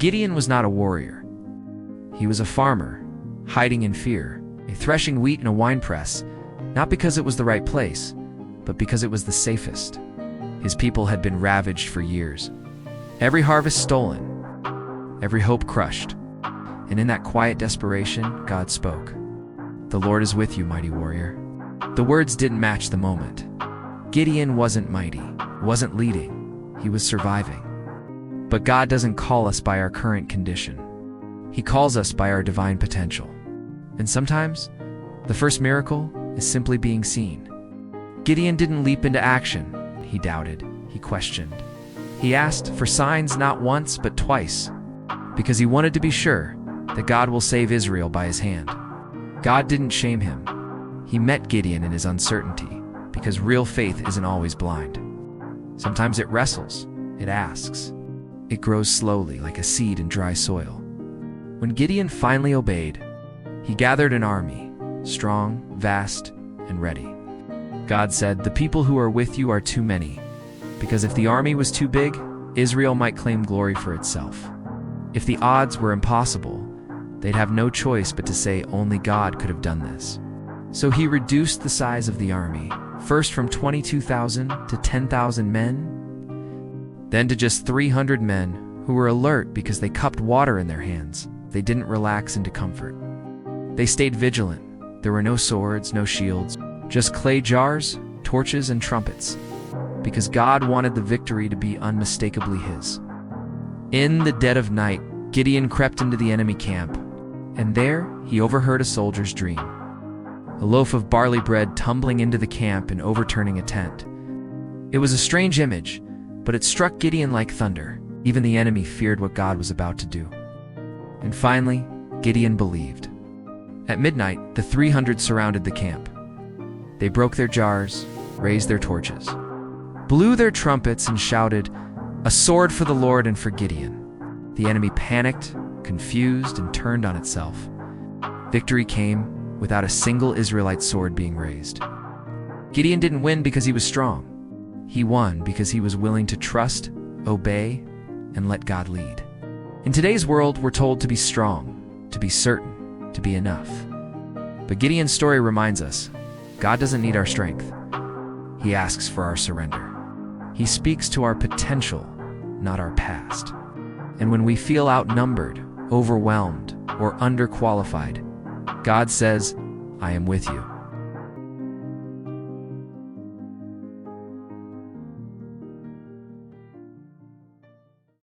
Gideon was not a warrior. He was a farmer, hiding in fear, threshing wheat in a winepress, not because it was the right place, but because it was the safest. His people had been ravaged for years. Every harvest stolen, every hope crushed. And in that quiet desperation, God spoke. "The Lord is with you, mighty warrior." The words didn't match the moment. Gideon wasn't mighty, wasn't leading, he was surviving. But God doesn't call us by our current condition. He calls us by our divine potential. And sometimes, the first miracle is simply being seen. Gideon didn't leap into action. He doubted, he questioned. He asked for signs not once but twice, because he wanted to be sure that God will save Israel by his hand. God didn't shame him. He met Gideon in his uncertainty, because real faith isn't always blind. Sometimes it wrestles, it asks. It grows slowly like a seed in dry soil. When Gideon finally obeyed, he gathered an army, strong, vast, and ready. God said, "The people who are with you are too many, because if the army was too big, Israel might claim glory for itself. If the odds were impossible, they'd have no choice but to say only God could have done this." So he reduced the size of the army, first from 22,000 to 10,000 men, then to just 300 men who were alert because they cupped water in their hands. They didn't relax into comfort. They stayed vigilant. There were no swords, no shields, just clay jars, torches, and trumpets, because God wanted the victory to be unmistakably his. In the dead of night, Gideon crept into the enemy camp, and there he overheard a soldier's dream. A loaf of barley bread tumbling into the camp and overturning a tent. It was a strange image, but it struck Gideon like thunder. Even the enemy feared what God was about to do. And finally, Gideon believed. At midnight, the 300 surrounded the camp. They broke their jars, raised their torches, blew their trumpets, and shouted, "A sword for the Lord and for Gideon." The enemy panicked, confused, and turned on itself. Victory came without a single Israelite sword being raised. Gideon didn't win because he was strong. He won because he was willing to trust, obey, and let God lead. In today's world, we're told to be strong, to be certain, to be enough. But Gideon's story reminds us, God doesn't need our strength. He asks for our surrender. He speaks to our potential, not our past. And when we feel outnumbered, overwhelmed, or underqualified, God says, "I am with you."